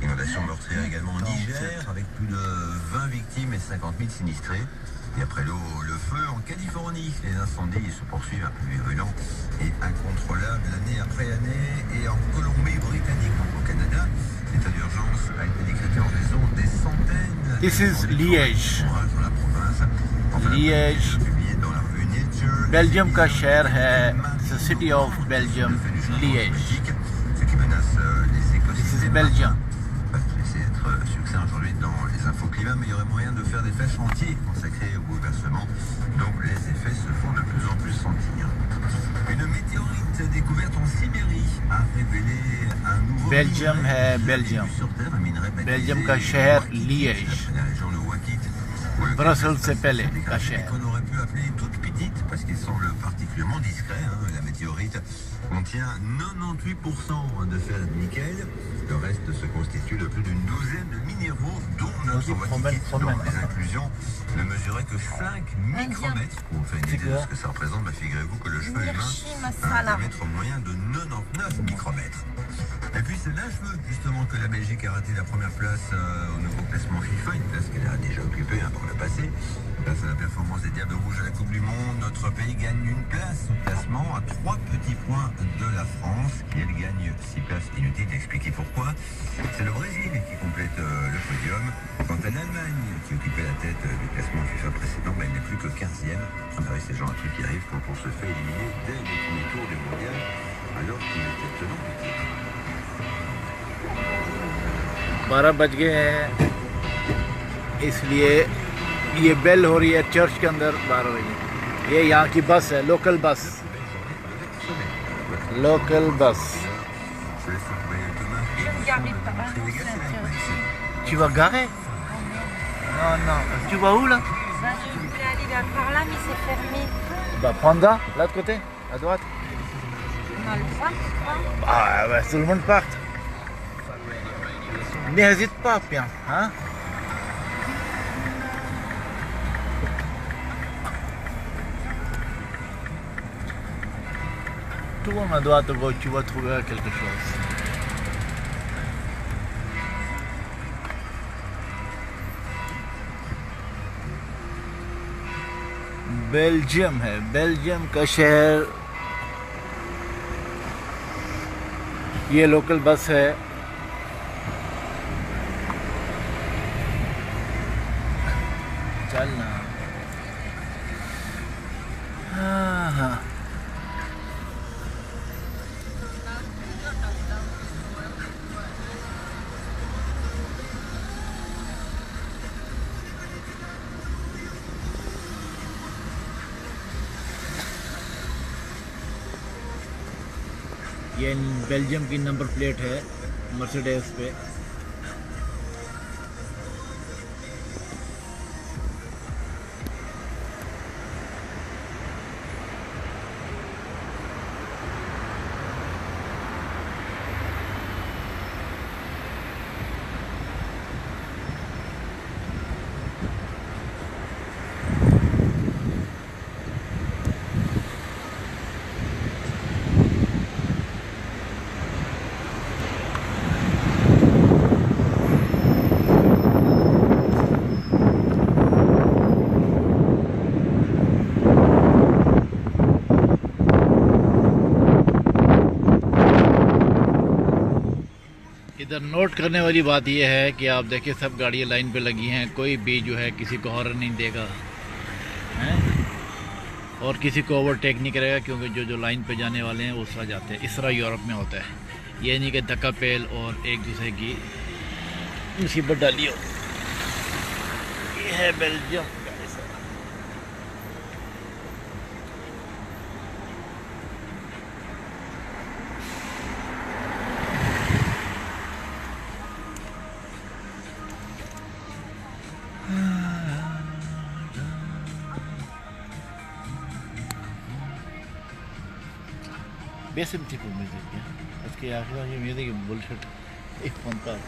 Inondation meurtrière également en Niger, avec plus de 20 victimes et 50 000 sinistrés. Et après l'eau, le feu en Californie. Les incendies se poursuivent un peu virulents et incontrôlables année après année. Et en Colombie-Britannique, donc au Canada, l'état d'urgence a été décrété en raison des centaines... This is Liège. Dans la province. Enfin, Liège. publié dans la revue Nature. Belgium का शहर है, the city of Belgium, Liège. Ce qui menace les This is écosystèmes. Belgium. Je vais essayer d'être succinct aujourd'hui dans les infos climat, mais il y aurait moyen de faire des flèches entiers consacrés au bouleversement, dont les effets se font de plus en plus sentir. Une météorite découverte en Sibérie a révélé un nouveau Belgium है Belgium. sur Terre, un minerai baptisé Belgium का शहर Liège. la région de Wakit. Brussel से पहले का शहर. Qu'on aurait pu appeler toute petite parce qu'il semble particulièrement discret. La météorite contient 98% de fer de nickel. Le reste se constitue de plus d'une douzaine de minéraux, dont notre Wakikite, dont les inclusions ne mesuraient que 5 micromètres. Pour vous faire une idée de ce que ça représente, figurez-vous que le cheveu humain a un diamètre moyen de 99 micromètres. Et puis c'est l'acheveu justement que la Belgique a raté la première place au nouveau classement FIFA, une place qu'elle a déjà occupée par le passé. Grâce à la performance des Diables Rouges à la Coupe du Monde, notre pays gagne une place au classement à 3 petits points de la France. Et elle gagne 6 places inutiles, d'expliquer pourquoi. C'est le Brésil qui complète le podium. Quant à l'Allemagne, qui occupait la tête du classement FIFA précédent, elle n'est plus que 15e. C'est le genre de truc qui arrive quand on se fait éliminer dès le premier tour du mondial, alors qu'il était tenant du titre. 12 बज गए हैं, इसलिए ये बेल हो रही है चर्च के अंदर 12 बजे. ये यहाँ की बस है, local bus. Tu vas garer? Non. Tu vas où là? Je voulais aller par là, mais c'est fermé. Bah Panda, là de côté, à droite. On a le droit, tu crois? Ah ouais, tout le monde part. N'hésite pas bien, hein? Tourne à droite, à gauche, tu vas trouver quelque chose. Belgium है, बेल्जियम का शहर. ये local bus है. चलना. हाँ. ये बेल्जियम की number plate है मर्सिडीज पे. इधर नोट करने वाली बात यह है कि आप देखिए सब गाड़ियाँ लाइन पे लगी हैं, कोई भी जो है किसी को हॉर्न नहीं देगा हैं और किसी को ओवरटेक नहीं करेगा, क्योंकि जो लाइन पे जाने वाले हैं वो सह जाते हैं. इस तरह यूरोप में होता है. ये नहीं कि धक्का पेल और एक दूसरे की मुसीबत डाली हो. ये है Belgium. Besim tipi müzik ya. Eski yaşlar yemeği gibi bullshit. İlk montaj.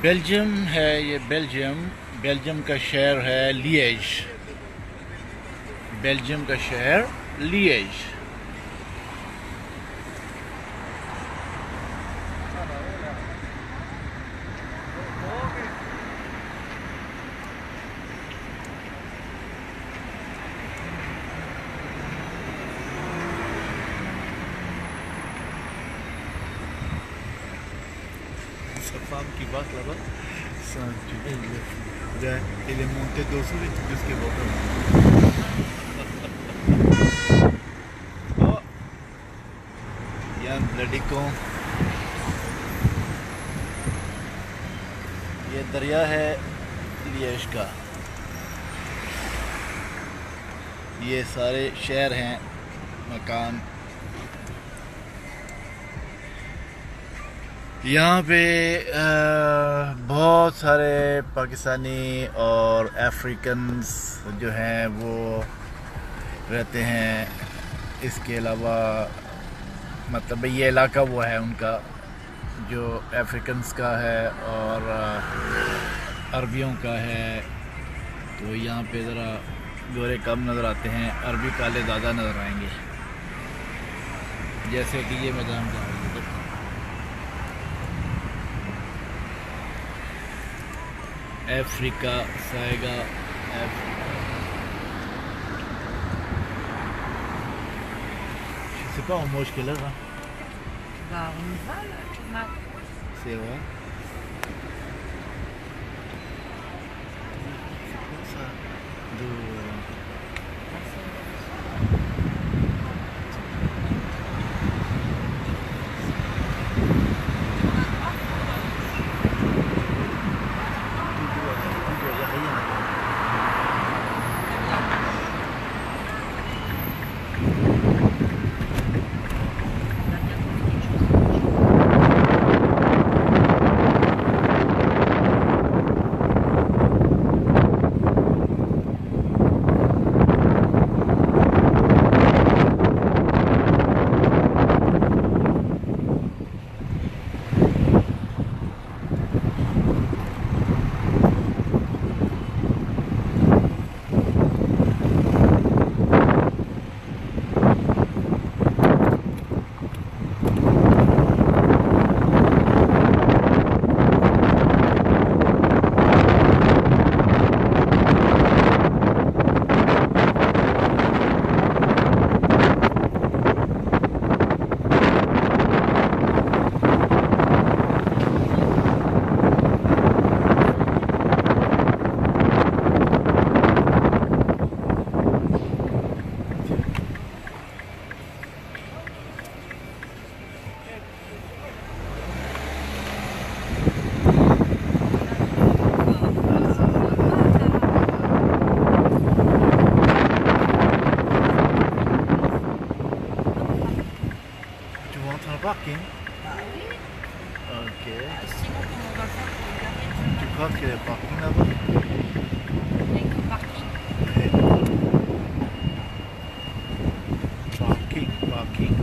بیلجیم ہے یہ بیلجیئم. بیلجیم کا شہر ہے لیئیج. بیلجیم کا شہر لیئیج. Qui passe là-bas, c'est un truc. Il est monté dessous et tout ce qui est bon. Oh, il y a un bloody con. یہ دریا ہے لیئیج کا. یہ سارے شہر ہیں, مکان. یہاں پہ بہت سارے پاکستانی اور افریقنز جو ہیں وہ رہتے ہیں. اس کے علاوہ مطلب یہ علاقہ وہ ہے ان کا جو افریقنز کا ہے اور عربیوں کا ہے. تو یہاں پہ ذرا گورے کم نظر آتے ہیں, عربی کالے زیادہ نظر آئیں گے. جیسے کہ یہ میدان کا ہے, افریقہ سائیگا. C'est pas un moche qu'elle a là. Bah, on y va là, tu m'as. C'est vrai. C'est quoi ça? De... parking? Ok. Sinon, comment on va faire pour le garer? Tu crois qu'il y a le parking là-bas? Avec le parking. Parking.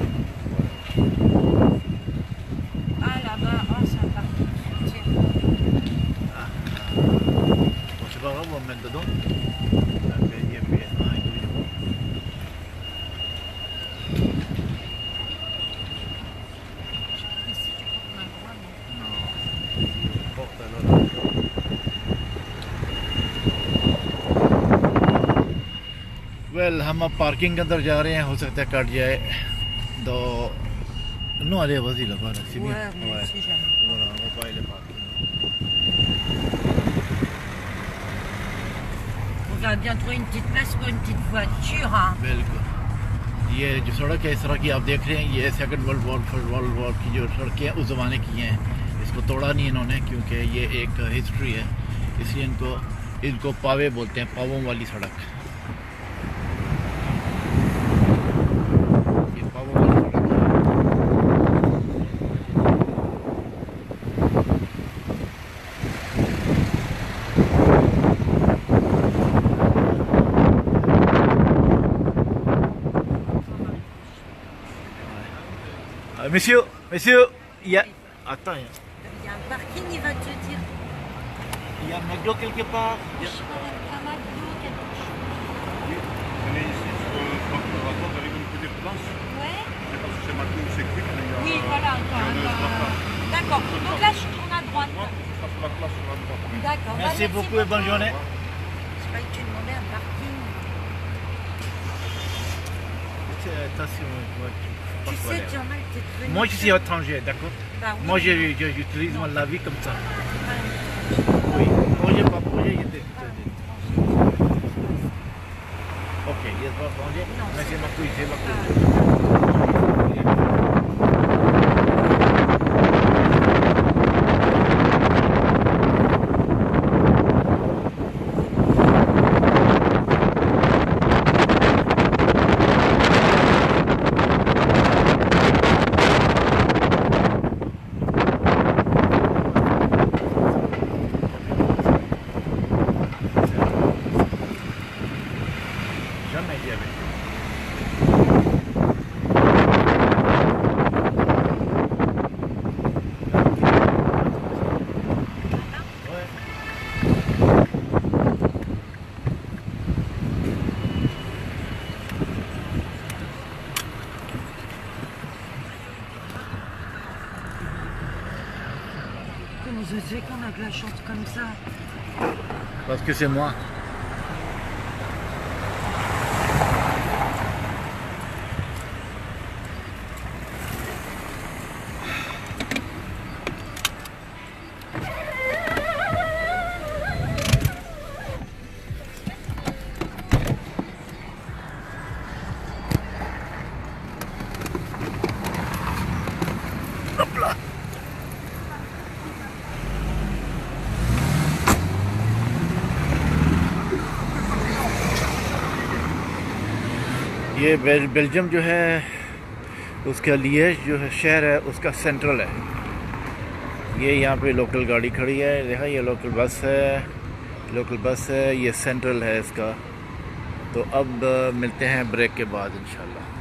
Ah, là-bas, oh, c'est un parking. Tiens. Bon, c'est pas grave, on va me mettre dedans. Ok, il y a bien un et deux. Ici, tu crois qu'on a le droit, non? Non. Porte alors. ویل ہم اب پارکنگ کے اندر جا رہے ہیں, ہو سکتا ہے کٹ جائے تو نو allez vas-y là-bas là, c'est bien. Ouais, moi aussi j'aime. Voilà, on va pas aller parking. On va bien trouver une petite place pour une petite voiture, hein. بالکل. یہ جو سڑک ہے اس طرح کی آپ دیکھ رہے ہیں, یہ سیکنڈ ورلڈ وار کی جو سڑکیں ہیں اس زمانے کی ہیں. اس کو توڑا نہیں انہوں نے کیونکہ یہ ایک ہسٹری ہے, اس لیے ان کو پاوے بولتے ہیں, پاووں والی سڑک. Monsieur, il y a... Attends. Il y a un parking, il va te dire. Il y a un McDo quelque part? Un McDo, quelque chose. Oui, venez ici sur le fronterateur, vous avez une petite planche. Ouais. Je sais pas si c'est McDo ou c'est Quick, mais il y a... Oui, voilà, encore. D'accord. Donc là, je tourne à droite. Ça sera la classe sur la droite. D'accord. Merci beaucoup et bonne journée. Je croyais que tu demandais un parking. Attention, Tu sais qu'il y en a qui étaient venus. Moi, je suis étranger, d'accord? Bah oui. Moi, j'utilise la vie comme ça. Oui, projet par projet, il était. Ok, il est pas projet. Mais c'est ma couille, c'est ma couille. Comment ça se fait qu'on a de la chance comme ça? Parce que c'est moi. یہ بلجیئم جو ہے اس کا لیئیج جو ہے شہر ہے اس کا سینٹرل ہے. یہ یہاں پہ لوکل گاڑی کھڑی ہے, دیکھا یہ لوکل بس ہے, یہ سینٹرل ہے اس کا. تو اب ملتے ہیں بریک کے بعد انشاءاللہ.